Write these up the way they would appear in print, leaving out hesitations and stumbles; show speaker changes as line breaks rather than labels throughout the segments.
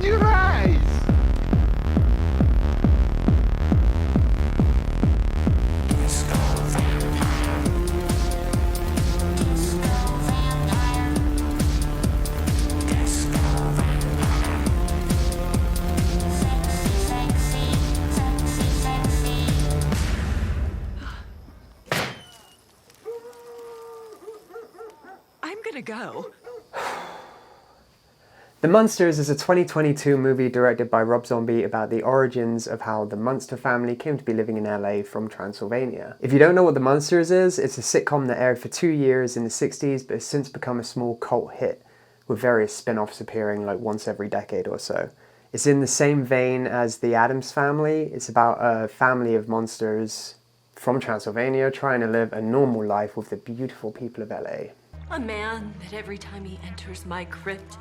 your eyes.
I'm gonna go.
The Munsters is a 2022 movie directed by Rob Zombie about the origins of how the Munster family came to be living in LA from Transylvania. If you don't know what the Munsters is, it's a sitcom that aired for 2 years in the 60s but has since become a small cult hit, with various spin-offs appearing like once every decade or so. It's in the same vein as The Addams Family. It's about a family of monsters from Transylvania trying to live a normal life with the beautiful people of LA.
A man that every time he enters my crypt,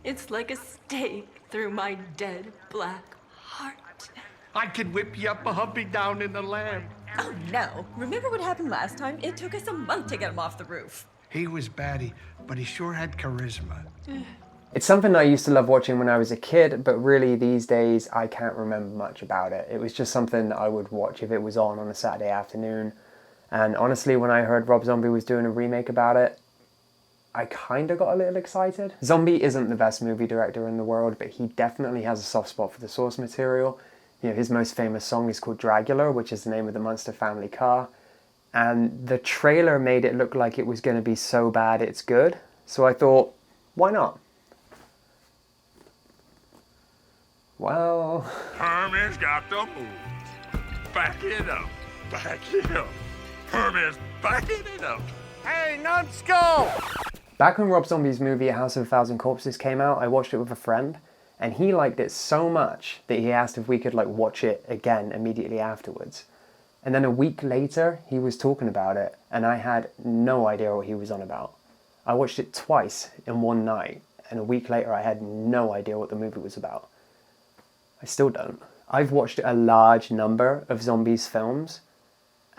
it's like a stake through my dead black heart.
I could whip you up a humpy down in the land.
Oh no. Remember what happened last time? It took us a month to get him off the roof.
He was batty, but he sure had charisma.
It's something I used to love watching when I was a kid, but really these days I can't remember much about it. It was just something I would watch if it was on a Saturday afternoon. And honestly, when I heard Rob Zombie was doing a remake about it, I kind of got a little excited. Zombie isn't the best movie director in the world, but he definitely has a soft spot for the source material. You know, his most famous song is called Dragula, which is the name of the Munster family car. And the trailer made it look like it was going to be so bad it's good. So I thought, why not? Well...
Herman's got the move. Back it up. Back it up. Herman's backing it up.
Hey, numbskull!
Back when Rob Zombie's movie House of a Thousand Corpses came out, I watched it with a friend, and he liked it so much that he asked if we could watch it again immediately afterwards. And then a week later, he was talking about it, and I had no idea what he was on about. I watched it twice in one night, and a week later I had no idea what the movie was about. I still don't. I've watched a large number of Zombies films,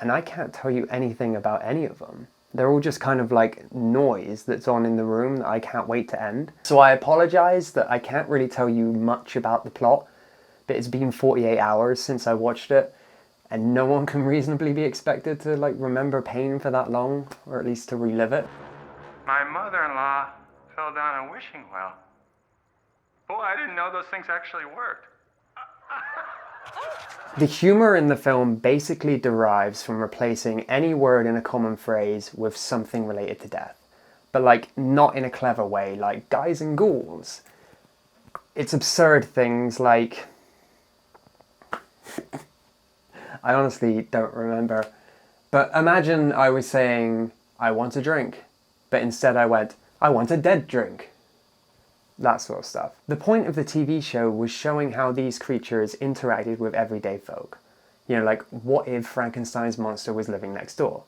and I can't tell you anything about any of them. They're all just kind of like noise that's on in the room that I can't wait to end. So I apologize that I can't really tell you much about the plot, but it's been 48 hours since I watched it, and no one can reasonably be expected to remember pain for that long, or at least to relive it.
My mother-in-law fell down a wishing well. Boy, I didn't know those things actually worked.
The humor in the film basically derives from replacing any word in a common phrase with something related to death. But not in a clever way, like guys and ghouls. It's absurd things like... I honestly don't remember. But imagine I was saying, I want a drink. But instead I went, I want a dead drink. That sort of stuff. The point of the TV show was showing how these creatures interacted with everyday folk. You know, what if Frankenstein's monster was living next door?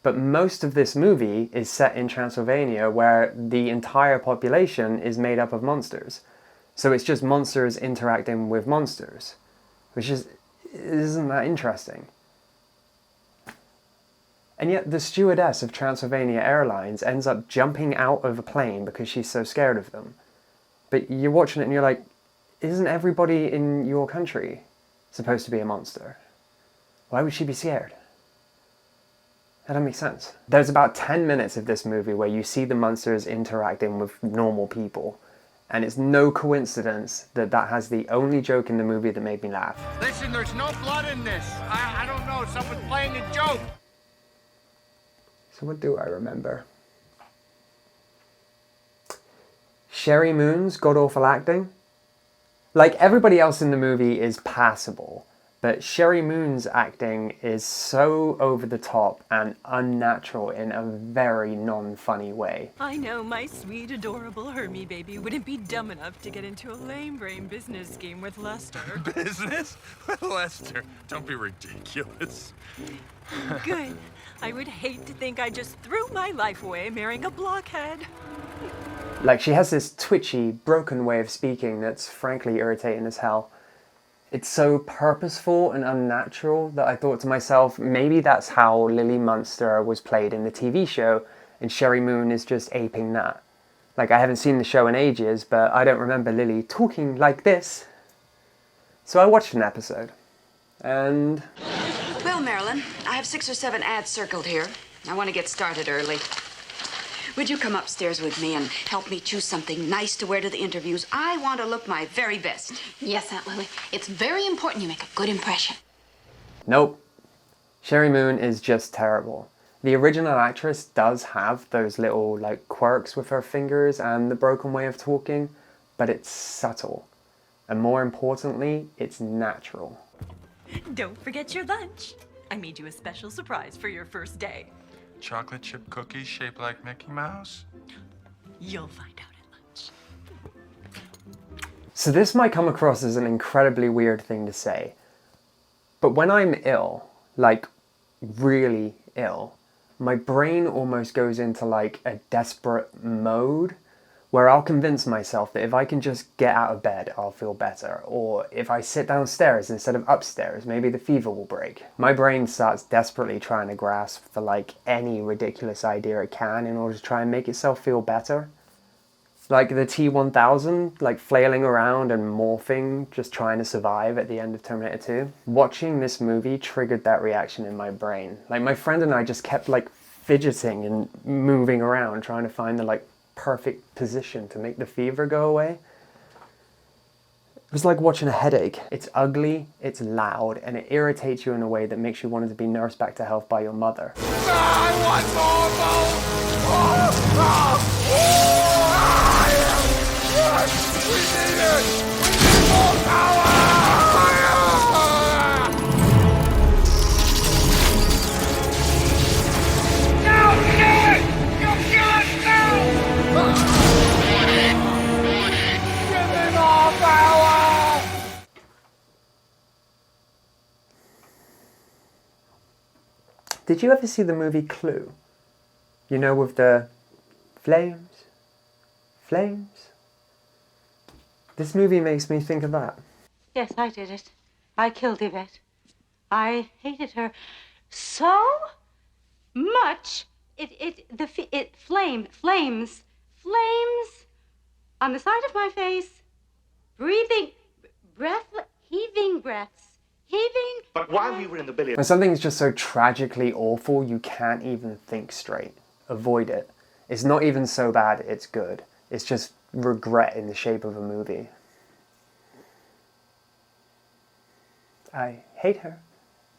But most of this movie is set in Transylvania, where the entire population is made up of monsters. So it's just monsters interacting with monsters, which isn't that interesting. And yet the stewardess of Transylvania Airlines ends up jumping out of a plane because she's so scared of them. But you're watching it and you're like, isn't everybody in your country supposed to be a monster? Why would she be scared? That doesn't make sense. There's about 10 minutes of this movie where you see the monsters interacting with normal people. And it's no coincidence that that has the only joke in the movie that made me laugh.
Listen, there's no blood in this. I don't know, someone's playing a joke.
So what do I remember? Sherry Moon's god-awful acting. Everybody else in the movie is passable, but Sherry Moon's acting is so over the top and unnatural in a very non-funny way.
I know my sweet, adorable Hermie baby wouldn't be dumb enough to get into a lame-brain business scheme with Lester.
Business? With Lester. Don't be ridiculous.
Good. I would hate to think I just threw my life away marrying a blockhead.
She has this twitchy, broken way of speaking that's frankly irritating as hell. It's so purposeful and unnatural that I thought to myself, maybe that's how Lily Munster was played in the TV show, and Sherry Moon is just aping that. Like, I haven't seen the show in ages, but I don't remember Lily talking like this. So I watched an episode, and...
Well, Marilyn, I have 6 or 7 ads circled here. I want to get started early. Would you come upstairs with me and help me choose something nice to wear to the interviews? I want to look my very best.
Yes, Aunt Lily. It's very important you make a good impression.
Nope. Sherry Moon is just terrible. The original actress does have those little, like, quirks with her fingers and the broken way of talking, but it's subtle. And more importantly, it's natural.
Don't forget your lunch. I made you a special surprise for your first day.
Chocolate chip cookies shaped like Mickey Mouse?
You'll find out at lunch.
So this might come across as an incredibly weird thing to say, but when I'm ill, like really ill, my brain almost goes into like a desperate mode where I'll convince myself that if I can just get out of bed, I'll feel better. Or if I sit downstairs instead of upstairs, maybe the fever will break. My brain starts desperately trying to grasp for like any ridiculous idea it can in order to try and make itself feel better. Like the T-1000, like flailing around and morphing, just trying to survive at the end of Terminator 2. Watching this movie triggered that reaction in my brain. Like my friend and I just kept like fidgeting and moving around, trying to find the like perfect position to make the fever go away. It was like watching a headache. It's ugly, it's loud, and it irritates you in a way that makes you want to be nursed back to health by your mother.
I want more. We need it. We need more power. No, kill it! You kill it now! Give me more power!
Did you ever see the movie Clue? You know, with the flames? This movie makes me think of that.
Yes, I did it. I killed Yvette. I hated her so much. It flames on the side of my face, heaving breaths.
But while we were in the billiard...
When something's just so tragically awful, you can't even think straight. Avoid it. It's not even so bad it's good. It's just regret in the shape of a movie. I hate her.